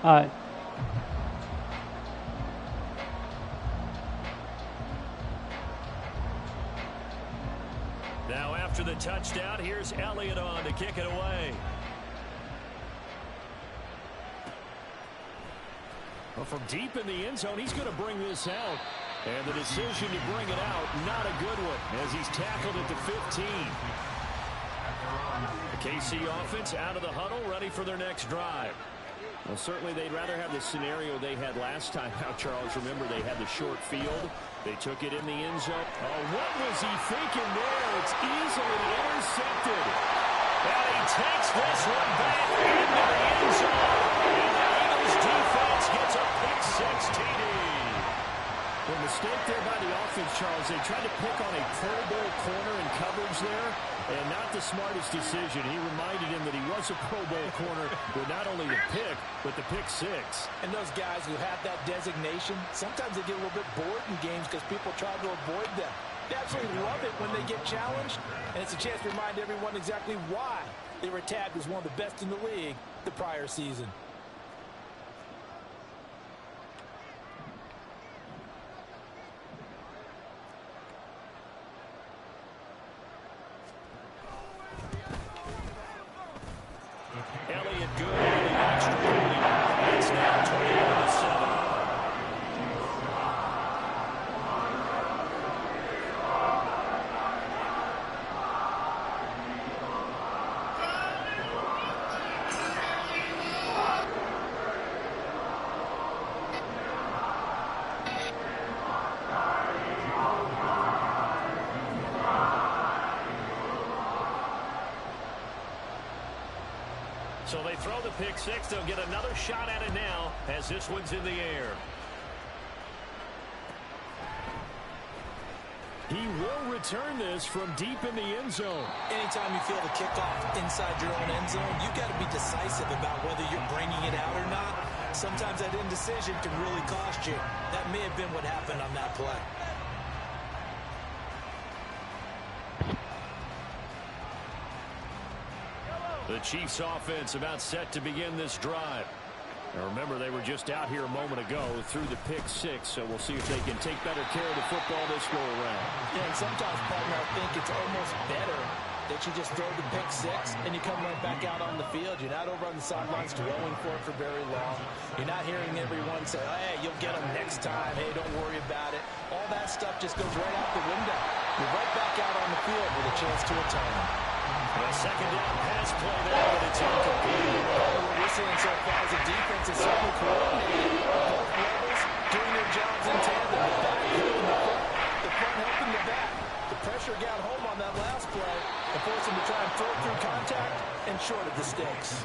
All right. Now after the touchdown, here's Elliott on to kick it away. Well, from deep in the end zone, he's going to bring this out. And the decision to bring it out, not a good one, as he's tackled at the 15. The KC offense out of the huddle, ready for their next drive. Well, certainly they'd rather have the scenario they had last time out, Charles. Remember, they had the short field. They took it in the end zone. Oh, what was he thinking there? It's easily intercepted. And he takes this one back into the end zone. And the Eagles defense gets a pick-six TD. The mistake there by the offense, Charles, they tried to pick on a Pro Bowl corner in coverage there, and not the smartest decision. He reminded him that he was a Pro Bowl corner with not only the pick, but the pick-six. And those guys who have that designation, sometimes they get a little bit bored in games because people try to avoid them. They absolutely love it when they get challenged, and it's a chance to remind everyone exactly why they were tagged as one of the best in the league the prior season. Elliott good on the extra point. It's now 21-7. So they throw the pick-six. They'll get another shot at it now as this one's in the air. He will return this from deep in the end zone. Anytime you feel the kickoff inside your own end zone, you've got to be decisive about whether you're bringing it out or not. Sometimes that indecision can really cost you. That may have been what happened on that play. The Chiefs offense about set to begin this drive. Now remember, they were just out here a moment ago through the pick-six, so we'll see if they can take better care of the football this go-around. Yeah, and sometimes, partner, I think it's almost better that you just throw the pick-six and you come right back out on the field. You're not over on the sidelines dwelling for it for very long. You're not hearing everyone say, hey, you'll get them next time. Hey, don't worry about it. All that stuff just goes right out the window. You're right back out on the field with a chance to atone. A second down pass play there, but it's incomplete. What we're seeing so far is the defense is certainly coordinated at both levels, doing their jobs in tandem. The back helping the front helping the back. The pressure got home on that last play and forced him to try and throw through contact and shorted the sticks.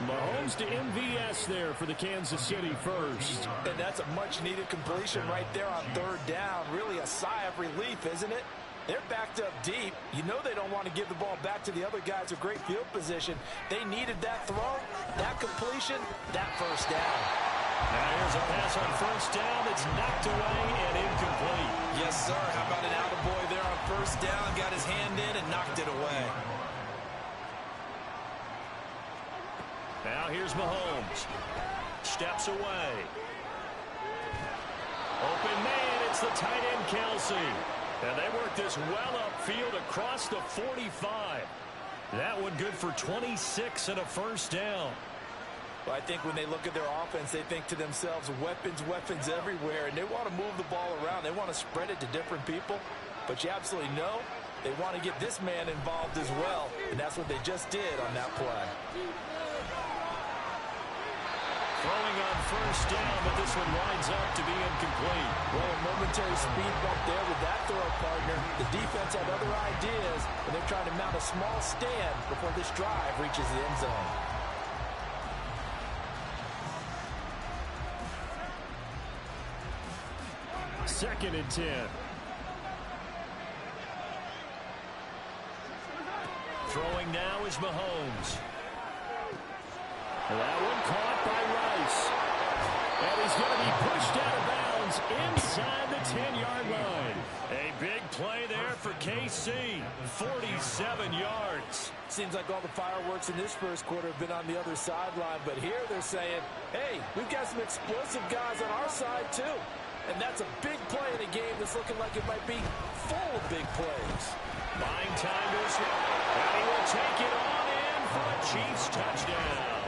Mahomes to MVS there for the Kansas City first. And that's a much-needed completion right there on third down. Really a sigh of relief, isn't it? They're backed up deep. You know they don't want to give the ball back to the other guys with great field position. They needed that throw, that completion, that first down. Now here's a pass on first down. It's knocked away and incomplete. Yes, sir. How about an attaboy there on first down? Got his hand in and knocked it away. Now here's Mahomes. Steps away. Open man. It's the tight end, Kelsey. And they work this well upfield across the 45. That one good for 26 and a first down. Well, I think when they look at their offense, they think to themselves, weapons, weapons everywhere. And they want to move the ball around. They want to spread it to different people. But you absolutely know they want to get this man involved as well. And that's what they just did on that play. Throwing on first down, but this one winds up to be incomplete. Well, a momentary speed bump there with that throw, partner. The defense had other ideas, and they're trying to mount a small stand before this drive reaches the end zone. Second and 10. Throwing now is Mahomes. That one caught by Rice. And he's going to be pushed out of bounds downs inside the 10-yard line. A big play there for KC. 47 yards. Seems like all the fireworks in this first quarter have been on the other sideline, but here they're saying, hey, we've got some explosive guys on our side too. And that's a big play in a game that's looking like it might be full of big plays. Buying time to his and he will take it on in for a Chiefs touchdown.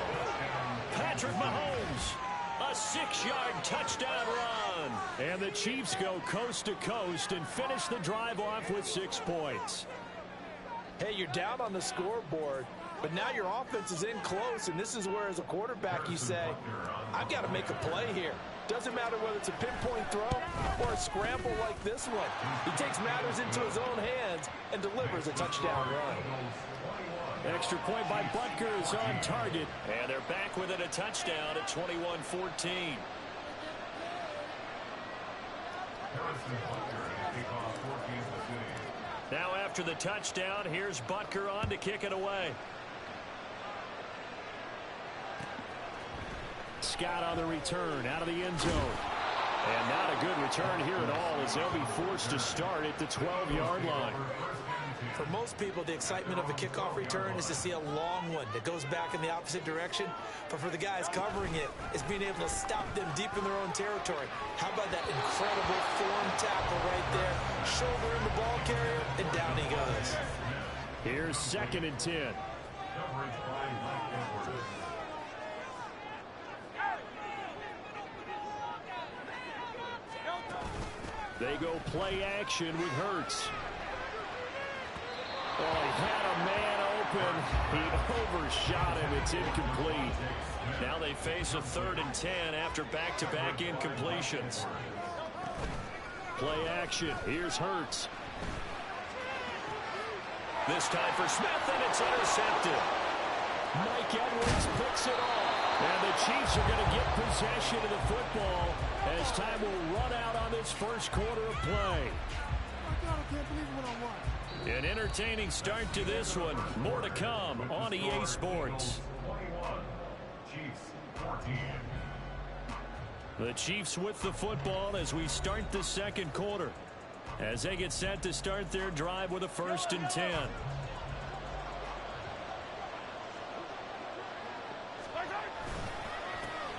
Patrick Mahomes, a 6-yard touchdown run. And the Chiefs go coast to coast and finish the drive off with 6 points. Hey, you're down on the scoreboard, but now your offense is in close, and this is where, as a quarterback, you say, I've got to make a play here. Doesn't matter whether it's a pinpoint throw or a scramble like this one. He takes matters into his own hands and delivers a touchdown run. Extra point by Butker is on target, and they're back with it, a touchdown at 21-14. Now after the touchdown, here's Butker on to kick it away. Scott on the return out of the end zone. And not a good return here at all, as they'll be forced to start at the 12-yard line. For most people, the excitement of a kickoff return is to see a long one that goes back in the opposite direction. But for the guys covering it, it's being able to stop them deep in their own territory. How about that incredible form tackle right there? Shoulder in the ball carrier, and down he goes. Here's 2nd and 10. They go play action with Hurts. Oh, he had a man open. He overshot him. It's incomplete. Now they face a 3rd and 10 after back-to-back incompletions. Play action. Here's Hurts. This time for Smith, and it's intercepted. Mike Edwards picks it off. And the Chiefs are going to get possession of the football as time will run out on this first quarter of play. An entertaining start to this one. More to come on EA Sports. The Chiefs with the football as we start the second quarter, as they get set to start their drive with a 1st and 10.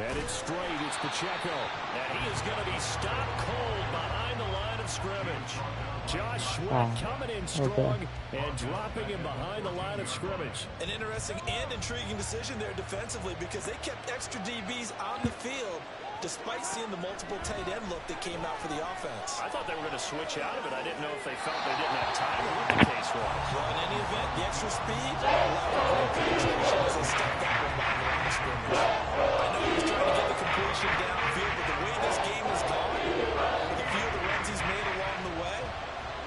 And it's straight. It's Pacheco. And he is going to be stopped cold behind the line of scrimmage. Josh Sweat coming in strong and dropping him behind the line of scrimmage. An interesting and intriguing decision there defensively, because they kept extra DBs on the field despite seeing the multiple tight end look that came out for the offense. I thought they were going to switch out of it. I didn't know if they felt they didn't have time or what the case was. Well, in any event, the extra speed allowed for great penetration as they stepped out from behind the line of scrimmage. I know he was trying to get the completion downfield, but the way this game has gone, with the few of the runs he's made along the way,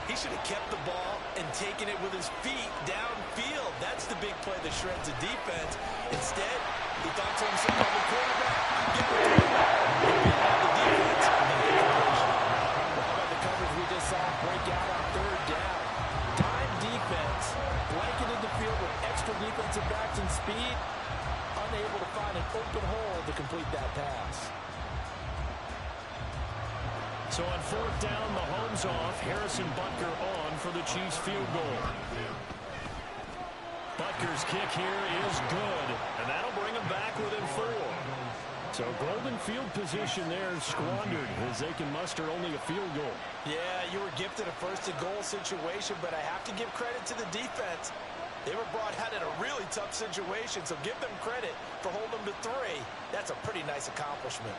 he should have kept the ball and taken it with his feet downfield. That's the big play that shreds the defense. Instead, he thought to himself, I'm the quarterback, I'm getting it. He beat out the defense and then the completion. How about the coverage we just saw break out on 3rd down? Dime defense, blanketed the field with extra defensive backs and speed, unable to find an open hole to complete that pass. So on 4th down, Mahomes off. Harrison Butker on for the Chiefs field goal. Butker's kick here is good, and that'll bring him back within 4. So golden field position there squandered as they can muster only a field goal. Yeah, you were gifted a 1st and goal situation, but I have to give credit to the defense. They were brought out in a really tough situation, so give them credit for holding them to 3. That's a pretty nice accomplishment.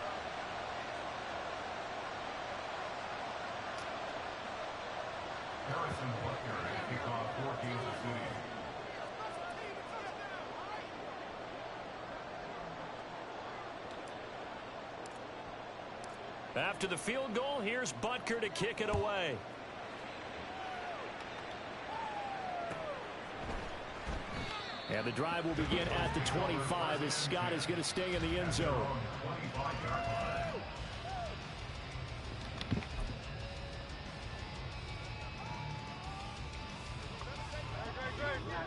Harrison Butker at kickoff for Kansas City. After the field goal, here's Butker to kick it away. And the drive will begin at the 25 as Scott is going to stay in the end zone.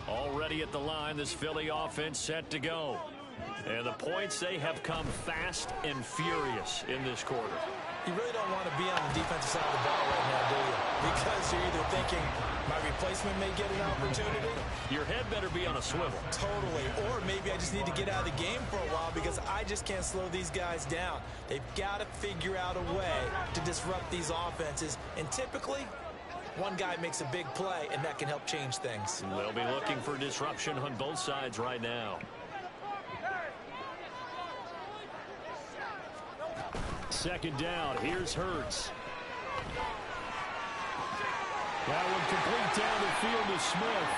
Already at the line, this Philly offense set to go. And the points, they have come fast and furious in this quarter. You really don't want to be on the defensive side of the ball right now, do you? Because you're either thinking my replacement may get an opportunity. Your head better be on a swivel. Totally. Or maybe I just need to get out of the game for a while because I just can't slow these guys down. They've got to figure out a way to disrupt these offenses. And typically, one guy makes a big play, and that can help change things. They'll be looking for disruption on both sides right now. Second down. Here's Hurts. That one complete down the field to Smith.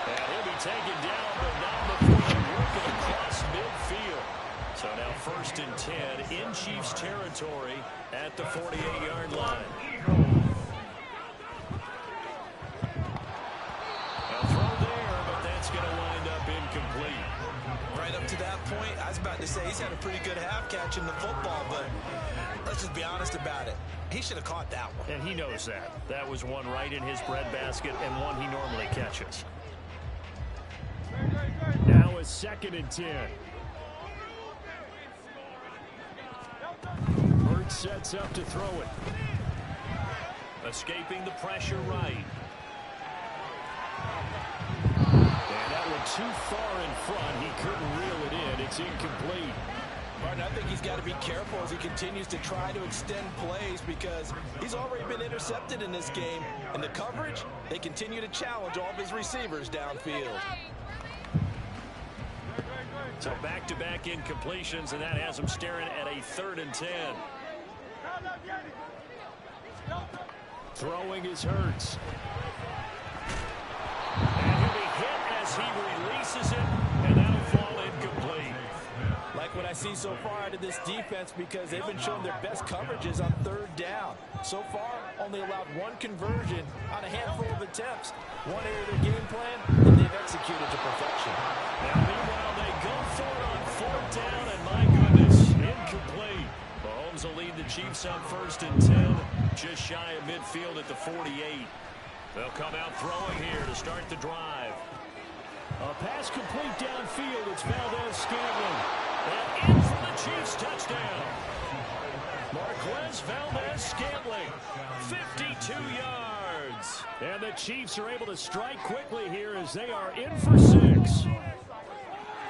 And he'll be taken down, but not before they work it across midfield. So now 1st and 10 in Chiefs territory at the 48-yard line. A throw there, but that's going to wind up incomplete. Right up to that point, I was about to say he's had a pretty good half catching the football, but let's just be honest about it. He should have caught that one. And he knows that. That was one right in his breadbasket and one he normally catches. Now a 2nd and 10. Hurts sets up to throw it. Escaping the pressure right. And that one too far in front. He couldn't reel it in. It's incomplete. Martin, I think he's got to be careful as he continues to try to extend plays because he's already been intercepted in this game. And the coverage, they continue to challenge all of his receivers downfield. So back-to-back incompletions, and that has him staring at a 3rd and 10. Throwing is Hurts. And he'll be hit as he releases it, and that'll fall incomplete. Like what I see so far out of this defense because they've been showing their best coverages on 3rd down. So far, only allowed 1 conversion on a handful of attempts. One area of their game plan, and they've executed to perfection. Now, meanwhile, they go for it on 4th down, and my goodness, incomplete. Mahomes will lead the Chiefs on 1st and 10, just shy of midfield at the 48. They'll come out throwing here to start the drive. A pass complete downfield. It's Valdez-Scantling. And in for the Chiefs touchdown. Marquez Valdez-Scantling, 52 yards. And the Chiefs are able to strike quickly here as they are in for 6.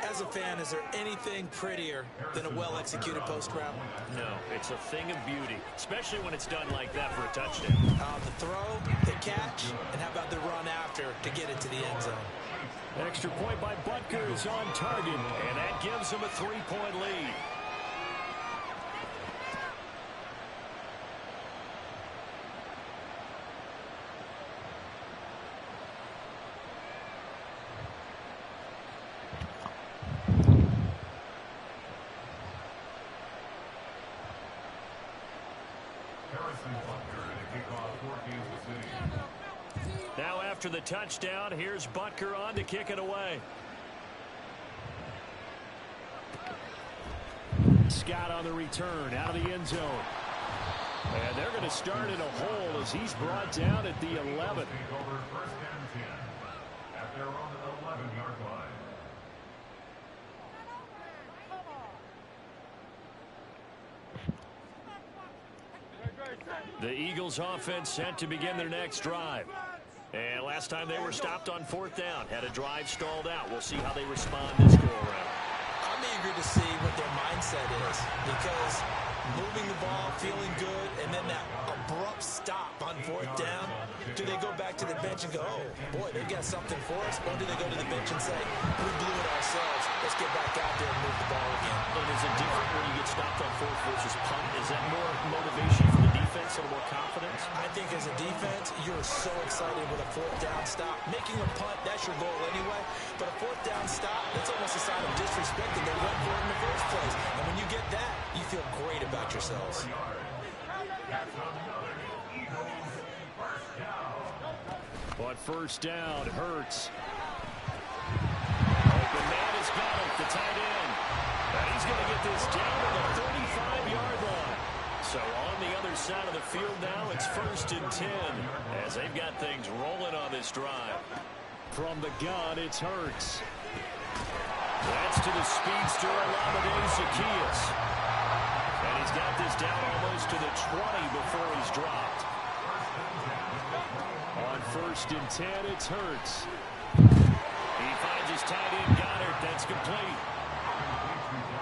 As a fan, is there anything prettier than a well-executed post route? No, it's a thing of beauty, especially when it's done like that for a touchdown. The throw, the catch, and how about the run after to get it to the end zone? Extra point by Butker is on target, and that gives him a 3-point lead. Now after the touchdown, here's Butker on to kick it away. Scott on the return out of the end zone. And they're going to start in a hole as he's brought down at the 11. The Eagles offense set to begin their next drive. And last time they were stopped on 4th down, had a drive stalled out. We'll see how they respond this go-around. I'm eager to see what their mindset is because moving the ball, feeling good, and then that abrupt stop on 4th down, do they go back to the bench and go, oh, boy, they've got something for us? Or do they go to the bench and say, we blew it ourselves, let's get back out there and move the ball again? And is it different when you get stopped on 4th versus punt? Is that more motivation for the defense, a little more confidence? I think as a defense, you're so excited with a 4th down stop. Making a punt, that's your goal anyway. But a 4th down stop, it's almost a sign of disrespect that they went for it in the first place. And when you get that, you feel great about yourselves. But 1st down, Hurts. Open man has got it, the tight end. And he's going to get this down to the 35-yard line. So on the other side of the field now, it's 1st and 10 as they've got things rolling on this drive. From the gun, it's Hurts. That's to the speedster, Olamide Zaccheaus. And he's He's got this down almost to the 20 before he's dropped. On 1st and 10, it's Hurts. He finds his tight end, Goddard. That's complete.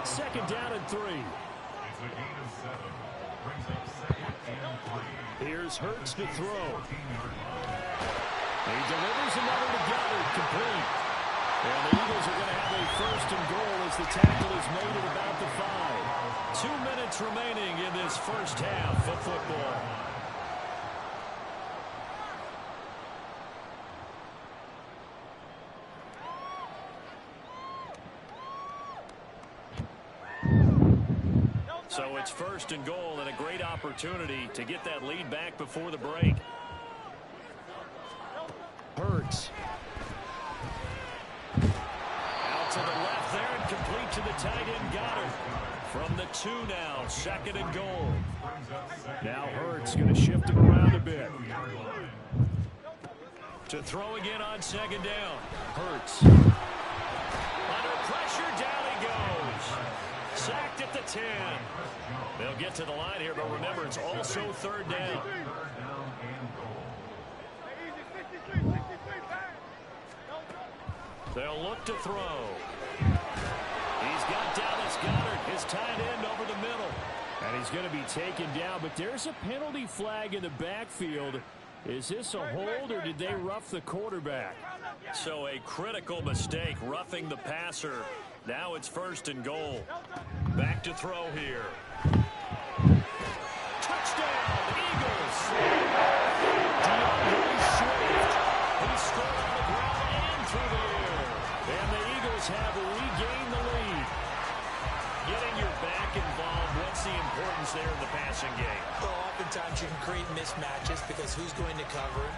2nd down and 3. It's a gain of 7. Brings up 2nd and 3. Here's Hurts to throw. He delivers another to Goddard, complete. And the Eagles are going to have a 1st and goal as the tackle is made at about the 5. 2 minutes remaining in this first half of football. So it's 1st and goal and a great opportunity to get that lead back before the break. Hurts. Out to the left there and complete to the tight end, Goddard. From the 2 now, 2nd and goal. Now Hurts going to shift him around a bit. To throw again on 2nd down. Hurts. Under pressure, down he goes. Sacked at the 10. They'll get to the line here, but remember, it's also 3rd down. They'll look to throw. He's got Dallas Goedert, his tight end, over the middle. And he's going to be taken down, but there's a penalty flag in the backfield. Is this a hold, or did they rough the quarterback? So a critical mistake, roughing the passer. Now it's 1st and goal. Back to throw here. Touchdown, Eagles. DeAndre Swift. He scored on the ground and through the air. And the Eagles have regained the lead. Getting your back involved, what's the importance there in the passing game? Well, oftentimes you can create mismatches because who's going to cover him?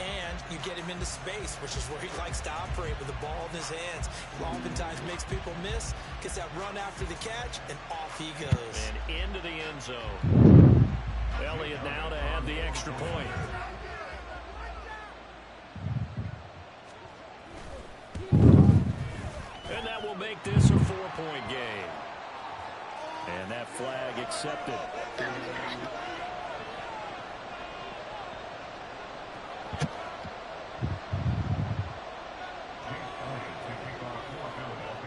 And you get him into space, which is where he likes to operate with the ball in his hands. Oftentimes makes people miss, gets that run after the catch, and off he goes. And into the end zone. Elliott now to have the extra point. And that will make this a 4-point game. And that flag accepted.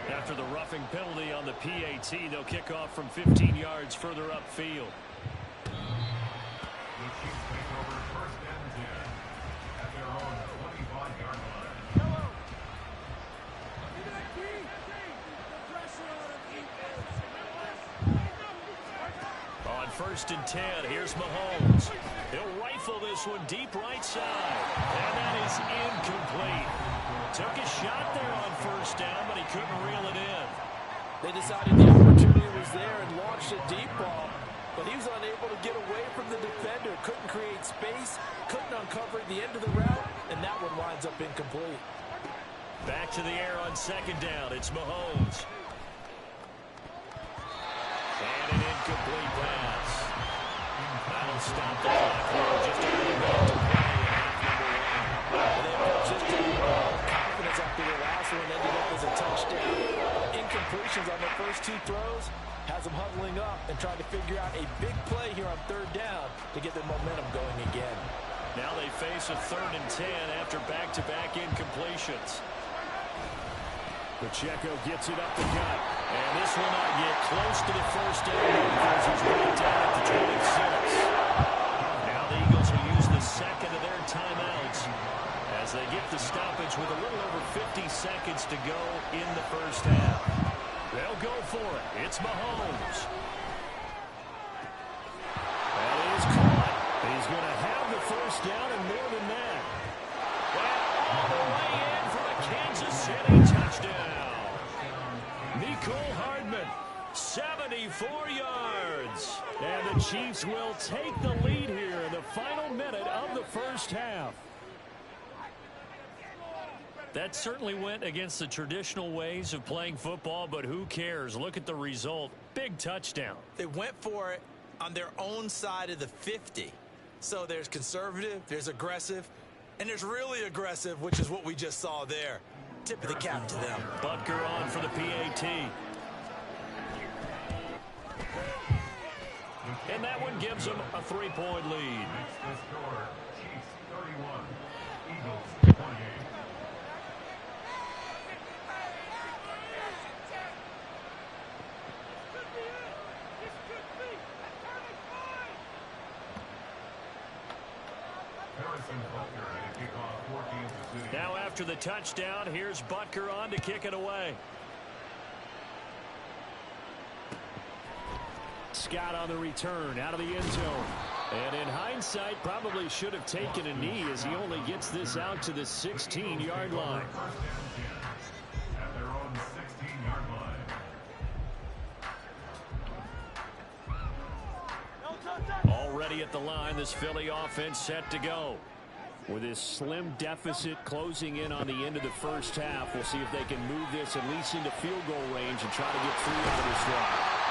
After the roughing penalty on the PAT, they'll kick off from 15 yards further upfield. The Chiefs take over 1st and 10 at their own 25-yard line. On 1st and 10, here's Mahomes. He'll rifle this one deep right side. And that is incomplete. Took a shot there on 1st down, but he couldn't reel it in. They decided the opportunity was there and launched a deep ball, but he was unable to get away from the defender. Couldn't create space, couldn't uncover the end of the route, and that one winds up incomplete. Back to the air on 2nd down. It's Mahomes. And an incomplete pass. That'll stop the clock here. Just a little bit to play in half number 1. They've got just confidence after the last one ended up as a touchdown. Incompletions on the first 2 throws has them huddling up and trying to figure out a big play here on 3rd down to get their momentum going again. Now they face a 3rd and 10 after back-to-back incompletions. Pacheco gets it up the gut. And this will not get close to the 1st down because he's right down at the 26. Now the Eagles will use the 2nd of their timeouts as they get the stoppage with a little over 50 seconds to go in the 1st half. They'll go for it. It's Mahomes. That is caught. He's going to have the 1st down and more than that. Well, all the way in for a Kansas City touchdown. Nicole Hardman, 74 yards. And the Chiefs will take the lead here in the final minute of the 1st half. That certainly went against the traditional ways of playing football, but who cares? Look at the result. Big touchdown. They went for it on their own side of the 50. So there's conservative, there's aggressive, and there's really aggressive, which is what we just saw there. Tip of the cap to them. Butker on for the PAT. and that one gives them a 3-point lead. Makes the score Chiefs 31, Eagles 28. Now after the touchdown, here's Butker on to kick it away. Scott on the return out of the end zone. And in hindsight, probably should have taken a knee as he only gets this out to the 16-yard line. At their own 16-yard line. Already at the line, this Philly offense set to go. With this slim deficit closing in on the end of the first half, we'll see if they can move this at least into field goal range and try to get 3 out of this drive.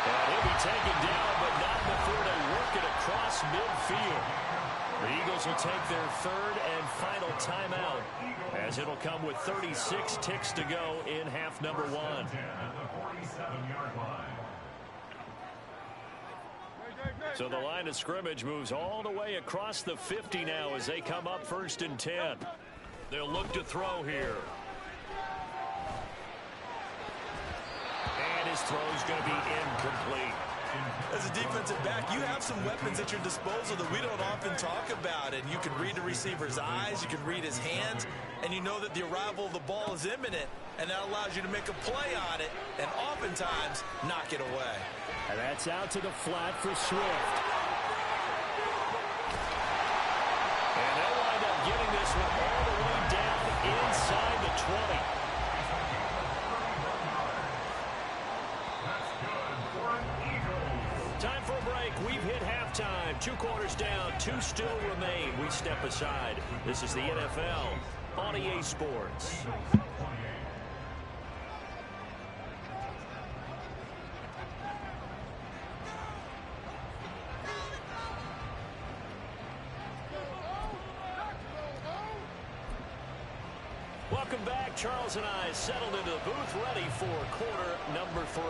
And he'll be taken down, but not before they work it across midfield. The Eagles will take their third and final timeout, as it'll come with 36 ticks to go in half number 1. At the 47-yard line. So the line of scrimmage moves all the way across the 50 now as they come up 1st and 10. They'll look to throw here. And his throw's going to be incomplete. As a defensive back, you have some weapons at your disposal that we don't often talk about. And you can read the receiver's eyes, you can read his hands, and you know that the arrival of the ball is imminent. And that allows you to make a play on it and oftentimes knock it away. And that's out to the flat for Swift. And they'll wind up getting this one all the way down inside the 20. That's good for an Eagles. Time for a break. We've hit halftime. 2 quarters down, 2 still remain. We step aside. This is the NFL on EA Sports. Welcome back. Charles and I settled into the booth, ready for quarter number 3.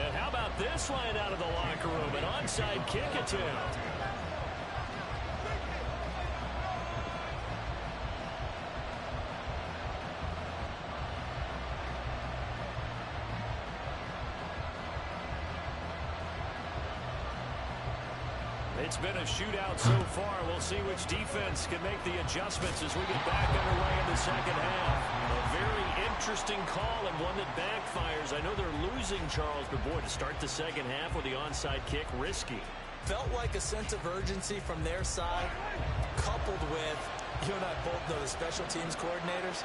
And how about this line out of the locker room? An onside kick attempt. It's been a shootout so far. We'll see which defense can make the adjustments as we get back underway in the second half. A very interesting call and one that backfires. I know they're losing, Charles, but boy, to start the second half with the onside kick, risky. Felt like a sense of urgency from their side, coupled with, you and I both know the special teams coordinators.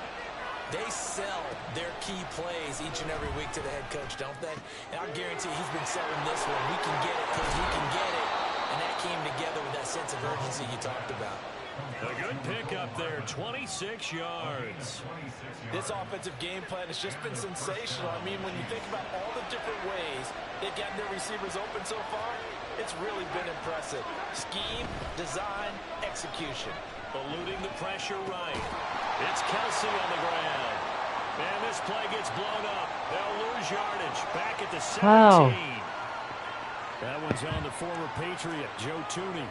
They sell their key plays each and every week to the head coach, don't they? And I guarantee he's been selling this one. We can get it because we can get it. And that came together with that sense of urgency you talked about. A good pickup there, 26 yards. This offensive game plan has just been sensational. I mean, when you think about all the different ways they've gotten their receivers open so far, it's really been impressive. Scheme, design, execution. Eluding the pressure right. It's Kelsey on the ground. And this play gets blown up. They'll lose yardage. Back at the 17. Wow. That one's on the former Patriot, Joe Tooney.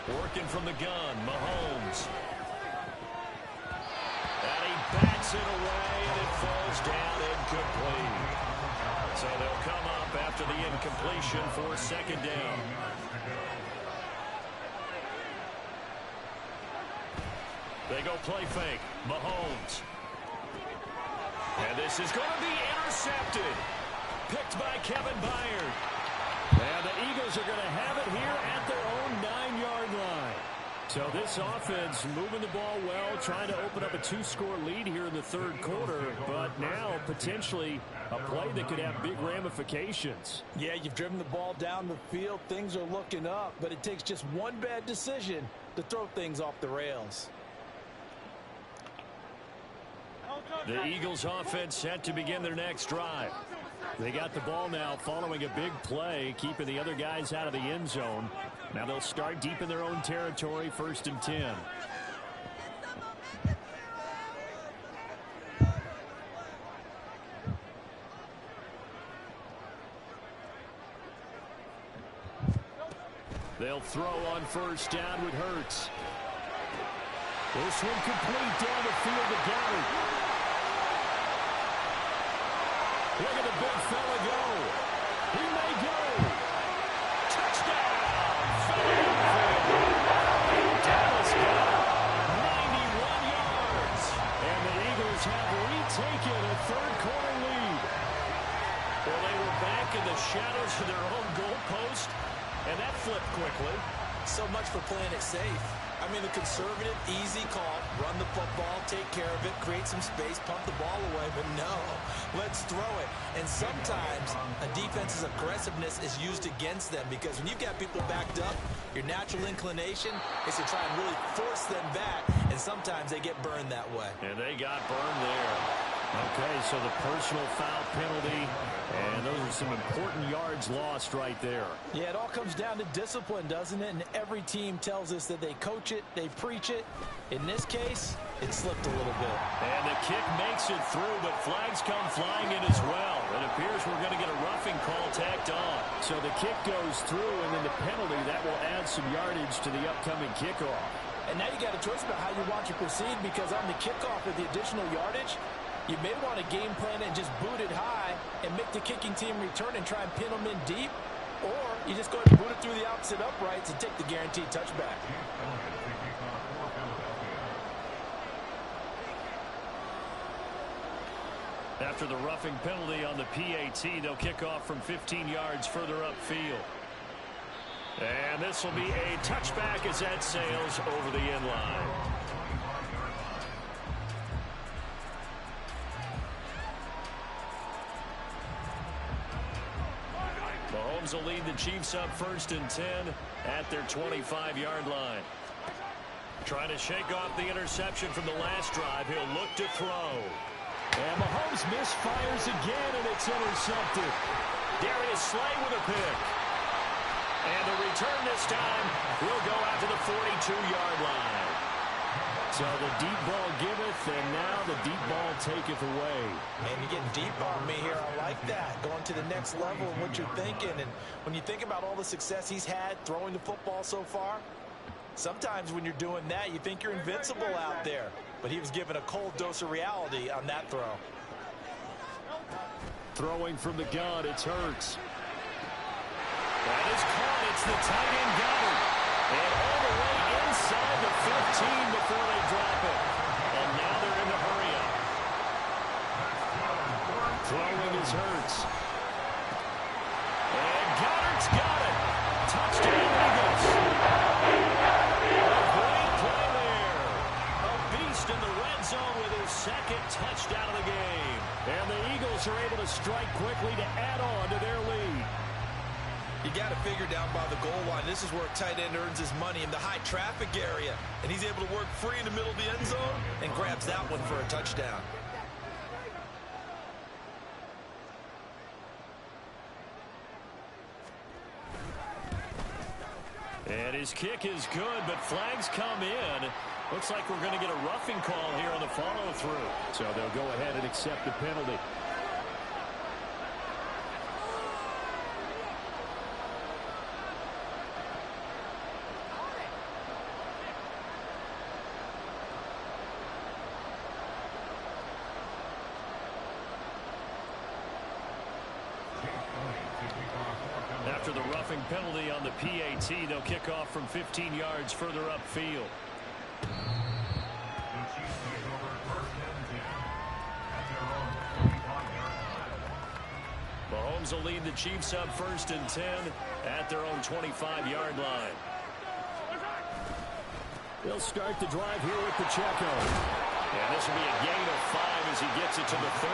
Working from the gun, Mahomes. And he bats it away, and it falls down incomplete. So they'll come up after the incompletion for 2nd down. They go play fake. Mahomes. And this is going to be intercepted. Picked by Kevin Byard. And the Eagles are going to have it here at their own 9-yard line. So this offense moving the ball well, trying to open up a 2-score lead here in the 3rd quarter. But now potentially a play that could have big ramifications. Yeah, you've driven the ball down the field. Things are looking up. But it takes just one bad decision to throw things off the rails. The Eagles offense set to begin their next drive. They got the ball now following a big play, keeping the other guys out of the end zone. Now they'll start deep in their own territory, 1st and 10. They'll throw on 1st down with Hurts. This one complete down the field to Gary. Look at the big fella go. He may go. Touchdown. Dallas got 91 yards. And the Eagles have retaken a third-quarter lead. Well, they were back in the shadows of their own goalpost. And that flipped quickly. So much for playing it safe. I mean, the conservative, easy call, run the football, take care of it, create some space, pump the ball away, but no, let's throw it. And sometimes a defense's aggressiveness is used against them because when you've got people backed up, your natural inclination is to try and really force them back, and sometimes they get burned that way. And they got burned there. Okay, so the personal foul penalty, and those are some important yards lost right there. Yeah, it all comes down to discipline, doesn't it? And every team tells us that they coach it, they preach it. In this case, it slipped a little bit. And the kick makes it through, but flags come flying in as well. It appears we're going to get a roughing call tacked on. So the kick goes through, and then the penalty, that will add some yardage to the upcoming kickoff. And now you got a choice about how you want to proceed, because on the kickoff with the additional yardage, you may want to game plan and just boot it high and make the kicking team return and try and pin them in deep. Or you just go ahead and boot it through the opposite uprights and take the guaranteed touchback. After the roughing penalty on the PAT, they'll kick off from 15 yards further upfield. And this will be a touchback as that sails over the end line. Mahomes will lead the Chiefs up 1st and 10 at their 25-yard line. Trying to shake off the interception from the last drive. He'll look to throw. And Mahomes misfires again, and it's intercepted. Darius Slay with a pick. And the return this time will go out to the 42-yard line. So the deep ball giveth, and now the deep ball taketh away. And you get deep on me here. I like that. Going to the next level of what you're thinking. And when you think about all the success he's had throwing the football so far, sometimes when you're doing that, you think you're invincible out there. But he was given a cold dose of reality on that throw. Throwing from the gun, it's Hurts. That is caught. It's the tight end Goddard. And all the way inside the 15 before they drop it. And now they're in the hurry up. Throwing is Hurts. And Goddard's got it. Touchdown Eagles. A great play there. A beast in the red zone with his second touchdown of the game. And the Eagles are able to strike quickly to add on to their lead. You got to figure down by the goal line. This is where a tight end earns his money, in the high traffic area. And he's able to work free in the middle of the end zone and grabs that one for a touchdown. And his kick is good, but flags come in. Looks like we're going to get a roughing call here on the follow-through. So they'll go ahead and accept the penalty. After the roughing penalty on the PAT, they'll kick off from 15 yards further upfield. Mahomes will lead the Chiefs up 1st and 10 at their own 25-yard line. They'll start the drive here with Pacheco. And this will be a gain of 5 as he gets it to the 30.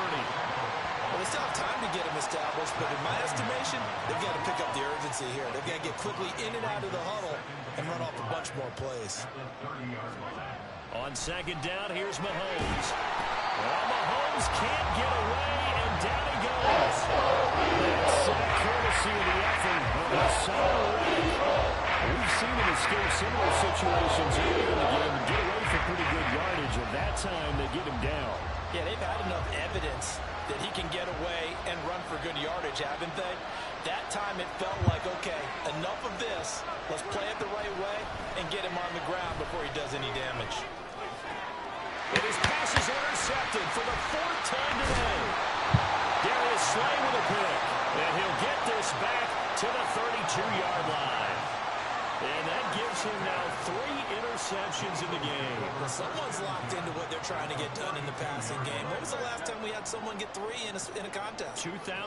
Well, they still have time to get him established, but in my estimation, they've got to pick up the urgency here. They've got to get quickly in and out of the huddle and run off a bunch more plays. On 2nd down, here's Mahomes. Well, Mahomes can't get away, and down he goes. That's courtesy of the effort of Hassan Reddick. We've seen him escape similar situations earlier in the game and get away for pretty good yardage, and that time they get him down. Yeah, they've had enough evidence that he can get away and run for good yardage, haven't they? That time it felt like, okay, enough of this. Let's play it the right way and get him on the ground before he does any damage. And his pass is intercepted for the 4th time today. Darius Slay with a pick. And he'll get this back to the 32-yard line. And that gives him now 3 interceptions in the game. Well, someone's locked into what they're trying to get done in the passing game. When was the last time we had someone get 3 in a contest? 2000.